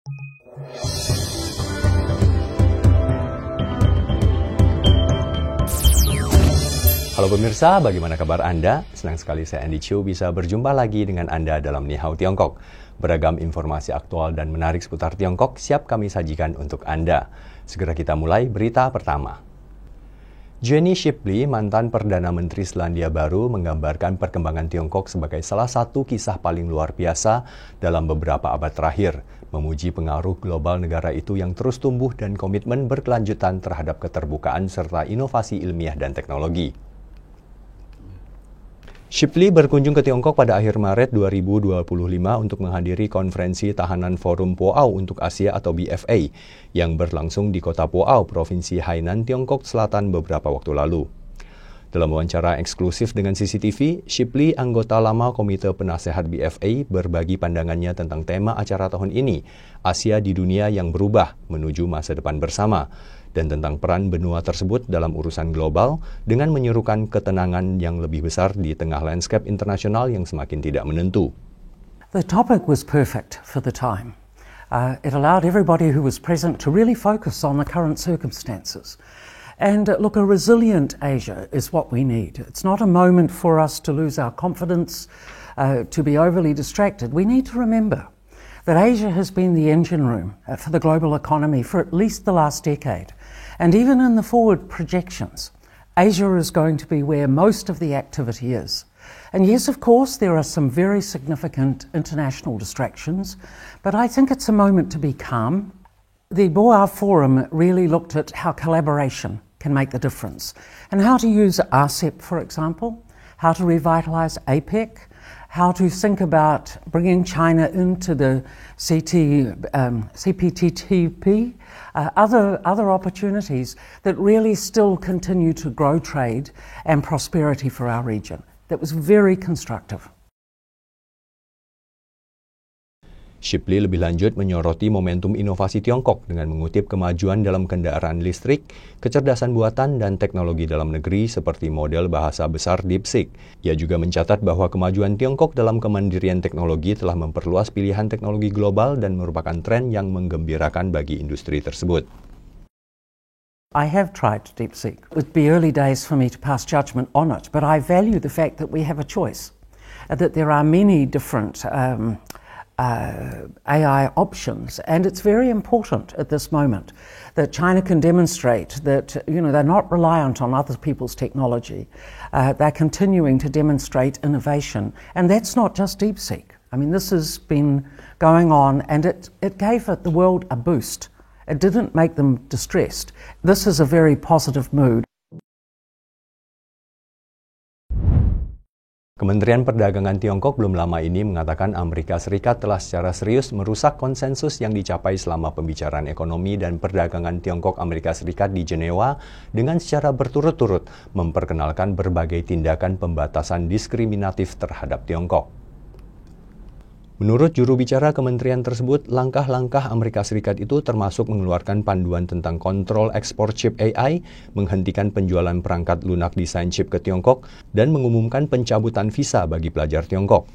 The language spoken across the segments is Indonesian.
Halo pemirsa, bagaimana kabar Anda? Senang sekali saya Andy Chiu bisa berjumpa lagi dengan Anda dalam Ni Hao Tiongkok. Beragam informasi aktual dan menarik seputar Tiongkok siap kami sajikan untuk Anda. Segera kita mulai berita pertama. Jenny Shipley, mantan Perdana Menteri Selandia Baru, menggambarkan perkembangan Tiongkok sebagai salah satu kisah paling luar biasa dalam beberapa abad terakhir, memuji pengaruh global negara itu yang terus tumbuh dan komitmen berkelanjutan terhadap keterbukaan serta inovasi ilmiah dan teknologi. Shipley berkunjung ke Tiongkok pada akhir Maret 2025 untuk menghadiri konferensi tahanan Forum Puao untuk Asia atau BFA yang berlangsung di kota Puao, Provinsi Hainan, Tiongkok Selatan beberapa waktu lalu. Dalam wawancara eksklusif dengan CCTV, Shipley, anggota lama Komite Penasehat BFA, berbagi pandangannya tentang tema acara tahun ini, Asia di Dunia yang Berubah Menuju Masa Depan Bersama, dan tentang peran benua tersebut dalam urusan global dengan menyerukan ketenangan yang lebih besar di tengah landscape internasional yang semakin tidak menentu. The topic was perfect for the time. It allowed everybody who was present to really focus on the current circumstances. And look, a resilient Asia is what we need. It's not a moment for us to lose our confidence, to be overly distracted. We need to remember that Asia has been the engine room for the global economy for at least the last decade. And even in the forward projections, Asia is going to be where most of the activity is. And yes, of course, there are some very significant international distractions, but I think it's a moment to be calm. The Boao Forum really looked at how collaboration can make the difference, and how to use RCEP, for example, how to revitalize APEC, how to think about bringing China into the CPTPP, other opportunities that really still continue to grow trade and prosperity for our region. That was very constructive. Shipley lebih lanjut menyoroti momentum inovasi Tiongkok dengan mengutip kemajuan dalam kendaraan listrik, kecerdasan buatan, dan teknologi dalam negeri seperti model bahasa besar DeepSeek. Ia juga mencatat bahwa kemajuan Tiongkok dalam kemandirian teknologi telah memperluas pilihan teknologi global dan merupakan tren yang menggembirakan bagi industri tersebut. I have tried DeepSeek. It would be early days for me to pass judgment on it, but I value the fact that we have a choice, that there are many different AI options, and it's very important at this moment that China can demonstrate that they're not reliant on other people's technology. They're continuing to demonstrate innovation, and that's not just DeepSeek. I mean, this has been going on, and it gave the world a boost. It didn't make them distressed. This is a very positive mood. Kementerian Perdagangan Tiongkok belum lama ini mengatakan Amerika Serikat telah secara serius merusak konsensus yang dicapai selama pembicaraan ekonomi dan perdagangan Tiongkok-Amerika Serikat di Jenewa dengan secara berturut-turut memperkenalkan berbagai tindakan pembatasan diskriminatif terhadap Tiongkok. Menurut juru bicara kementerian tersebut, langkah-langkah Amerika Serikat itu termasuk mengeluarkan panduan tentang kontrol ekspor chip AI, menghentikan penjualan perangkat lunak desain chip ke Tiongkok, dan mengumumkan pencabutan visa bagi pelajar Tiongkok.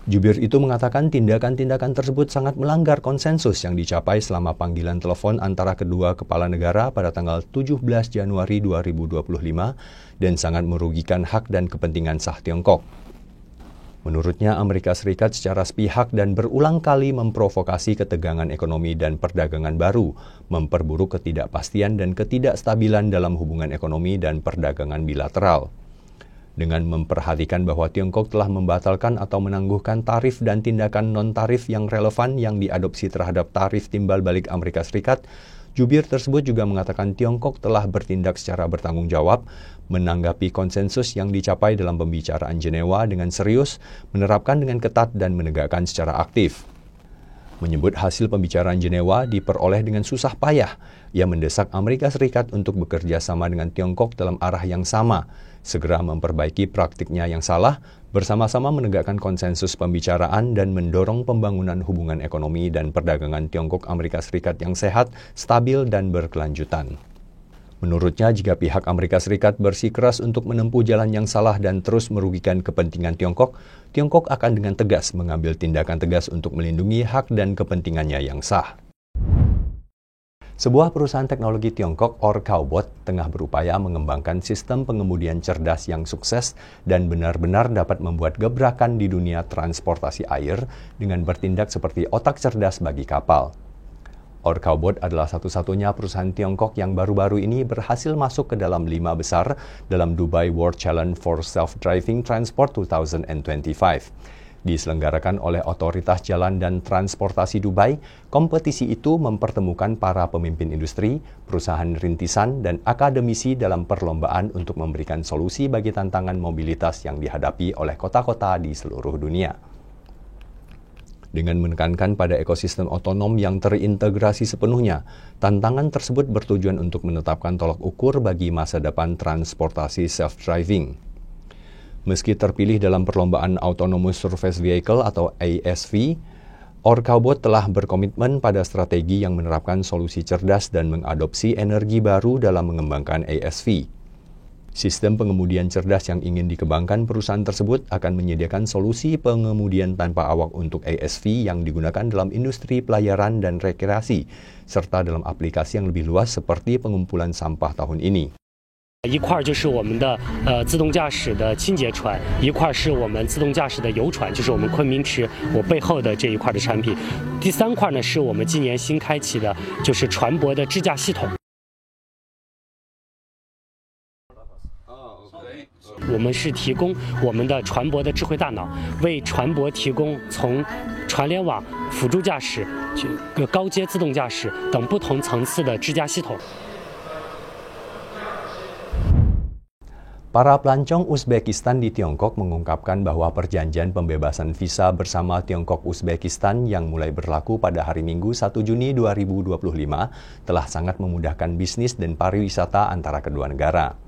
Jubir itu mengatakan tindakan-tindakan tersebut sangat melanggar konsensus yang dicapai selama panggilan telepon antara kedua kepala negara pada tanggal 17 Januari 2025 dan sangat merugikan hak dan kepentingan sah Tiongkok. Menurutnya, Amerika Serikat secara sepihak dan berulang kali memprovokasi ketegangan ekonomi dan perdagangan baru, memperburuk ketidakpastian dan ketidakstabilan dalam hubungan ekonomi dan perdagangan bilateral. Dengan memperhatikan bahwa Tiongkok telah membatalkan atau menangguhkan tarif dan tindakan non-tarif yang relevan yang diadopsi terhadap tarif timbal balik Amerika Serikat, jubir tersebut juga mengatakan Tiongkok telah bertindak secara bertanggung jawab, menanggapi konsensus yang dicapai dalam pembicaraan Jenewa dengan serius, menerapkan dengan ketat dan menegakkan secara aktif. Menyebut hasil pembicaraan Jenewa diperoleh dengan susah payah, ia mendesak Amerika Serikat untuk bekerja sama dengan Tiongkok dalam arah yang sama, segera memperbaiki praktiknya yang salah, bersama-sama menegakkan konsensus pembicaraan dan mendorong pembangunan hubungan ekonomi dan perdagangan Tiongkok-Amerika Serikat yang sehat, stabil, dan berkelanjutan. Menurutnya, jika pihak Amerika Serikat bersikeras untuk menempuh jalan yang salah dan terus merugikan kepentingan Tiongkok, Tiongkok akan dengan tegas mengambil tindakan tegas untuk melindungi hak dan kepentingannya yang sah. Sebuah perusahaan teknologi Tiongkok, Orcaobot, tengah berupaya mengembangkan sistem pengemudian cerdas yang sukses dan benar-benar dapat membuat gebrakan di dunia transportasi air dengan bertindak seperti otak cerdas bagi kapal. Orcaobot adalah satu-satunya perusahaan Tiongkok yang baru-baru ini berhasil masuk ke dalam 5 besar dalam Dubai World Challenge for Self-Driving Transport 2025. Diselenggarakan oleh Otoritas Jalan dan Transportasi Dubai, kompetisi itu mempertemukan para pemimpin industri, perusahaan rintisan, dan akademisi dalam perlombaan untuk memberikan solusi bagi tantangan mobilitas yang dihadapi oleh kota-kota di seluruh dunia. Dengan menekankan pada ekosistem otonom yang terintegrasi sepenuhnya, tantangan tersebut bertujuan untuk menetapkan tolak ukur bagi masa depan transportasi self-driving. Meski terpilih dalam perlombaan Autonomous Surface Vehicle atau ASV, Orcaobot telah berkomitmen pada strategi yang menerapkan solusi cerdas dan mengadopsi energi baru dalam mengembangkan ASV. Sistem pengemudian cerdas yang ingin dikembangkan perusahaan tersebut akan menyediakan solusi pengemudian tanpa awak untuk ASV yang digunakan dalam industri pelayaran dan rekreasi, serta dalam aplikasi yang lebih luas seperti pengumpulan sampah tahun ini. 一块就是我们的自动驾驶的清洁船，一块是我们自动驾驶的游船，就是我们昆明池我背后的这一块的产品。第3块呢是我们今年新开启的，就是船舶的智驾系统。我们是提供我们的船舶的智慧大脑，为船舶提供从船联网、辅助驾驶、高阶自动驾驶等不同层次的智驾系统。 Para pelancong Uzbekistan di Tiongkok mengungkapkan bahwa perjanjian pembebasan visa bersama Tiongkok-Uzbekistan yang mulai berlaku pada hari Minggu 1 Juni 2025 telah sangat memudahkan bisnis dan pariwisata antara kedua negara.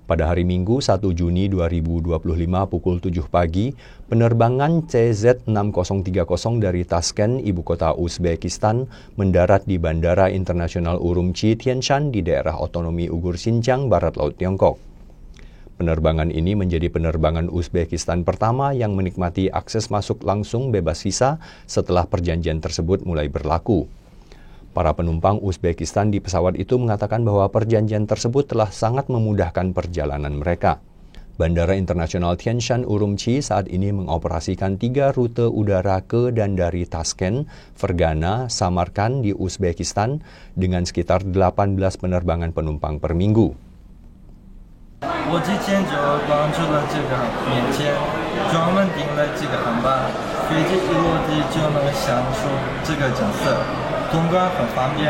Pada hari Minggu 1 Juni 2025 pukul 7 pagi, penerbangan CZ6030 dari Tashkent, ibu kota Uzbekistan, mendarat di Bandara Internasional Urumqi Tianshan di daerah otonomi Uighur Xinjiang, Barat Laut Tiongkok. Penerbangan ini menjadi penerbangan Uzbekistan pertama yang menikmati akses masuk langsung bebas visa setelah perjanjian tersebut mulai berlaku. Para penumpang Uzbekistan di pesawat itu mengatakan bahwa perjanjian tersebut telah sangat memudahkan perjalanan mereka. Bandara Internasional Tianshan Urumqi saat ini mengoperasikan 3 rute udara ke dan dari Tashkent, Fergana, Samarkand di Uzbekistan dengan sekitar 18 penerbangan penumpang per minggu. 我之前就关注了这个免签，专门订了这个航班，飞机一落地就能享受这个角色。 通关很方便，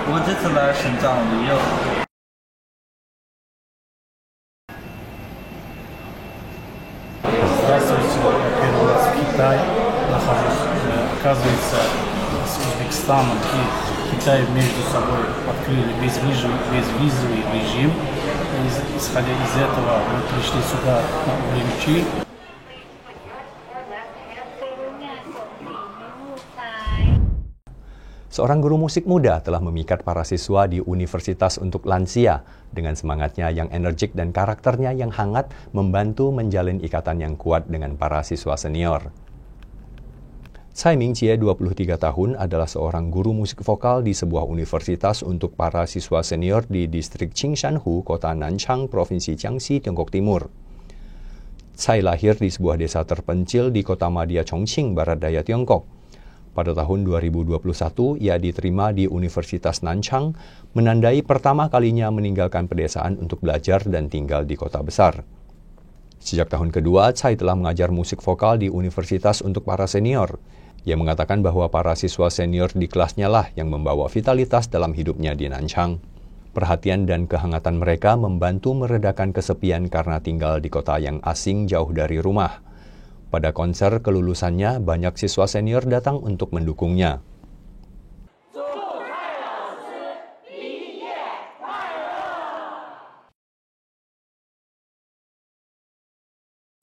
我这次来深藏旅游。Здравствуйте, первый раз в Китае нахожусь. Оказывается, с Узбекистаном и Китаем между собой открыли безвизовый режим. Исходя из этого, мы пришли сюда на Урумчи. Seorang guru musik muda telah memikat para siswa di Universitas untuk Lansia dengan semangatnya yang energik dan karakternya yang hangat membantu menjalin ikatan yang kuat dengan para siswa senior. Tsai Ming-jie, 23 tahun, adalah seorang guru musik vokal di sebuah universitas untuk para siswa senior di distrik Qingshanhu, kota Nanchang, Provinsi Jiangxi, Tiongkok Timur. Tsai lahir di sebuah desa terpencil di kota Madya Chongqing, barat daya Tiongkok. Pada tahun 2021, ia diterima di Universitas Nanchang, menandai pertama kalinya meninggalkan pedesaan untuk belajar dan tinggal di kota besar. Sejak tahun kedua, Tsai telah mengajar musik vokal di Universitas untuk para senior. Ia mengatakan bahwa para siswa senior di kelasnya lah yang membawa vitalitas dalam hidupnya di Nanchang. Perhatian dan kehangatan mereka membantu meredakan kesepian karena tinggal di kota yang asing jauh dari rumah. Pada konser kelulusannya, banyak siswa senior datang untuk mendukungnya.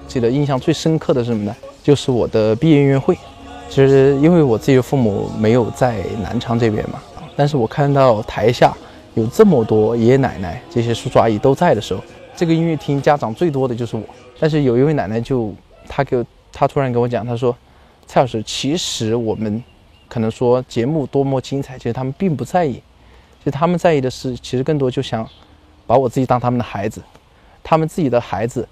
记得印象最深刻的是什么呢？就是我的毕业音乐会。其实因为我自己的父母没有在南昌这边嘛，但是我看到台下有这么多爷爷奶奶、这些叔叔阿姨都在的时候，这个音乐厅家长最多的就是我。但是有一位奶奶她突然跟我讲，她说：“蔡老师，其实我们可能说节目多么精彩，其实他们并不在意。其实他们在意的是，其实更多就想把我自己当他们的孩子，他们自己的孩子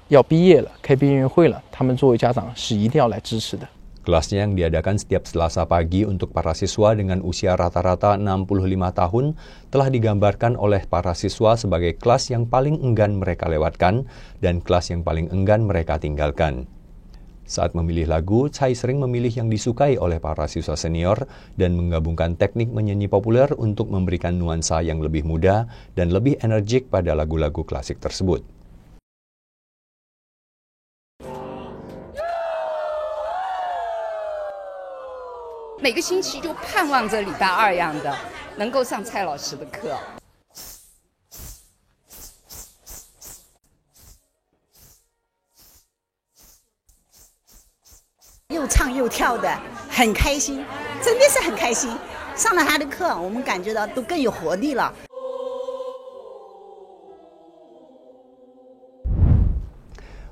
要毕业了，开毕业音乐会了，他们作为家长是一定要来支持的。Kelasnya yang diadakan setiap Selasa pagi untuk para siswa dengan usia rata-rata 65 tahun telah digambarkan oleh para siswa sebagai kelas yang paling enggan mereka lewatkan dan kelas yang paling enggan mereka tinggalkan. Saat memilih lagu, Chai sering memilih yang disukai oleh para siswa senior dan menggabungkan teknik menyanyi populer untuk memberikan nuansa yang lebih muda dan lebih energik pada lagu-lagu klasik tersebut. 每个星期就盼望着礼拜2样的能够上蔡老师的课。又唱又跳的，很开心，真的是很开心。上了他的课，我们感觉到都更有活力了。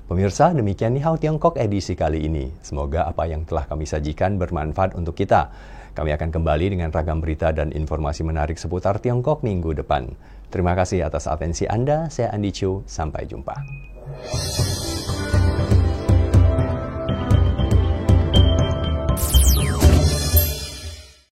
Pemirsa, demikian Nihao Tiongkok edisi kali ini. Semoga apa yang telah kami sajikan bermanfaat untuk kita. Kami akan kembali dengan ragam berita dan informasi menarik seputar Tiongkok minggu depan. Terima kasih atas atensi Anda. Saya Andi Chu. Sampai jumpa.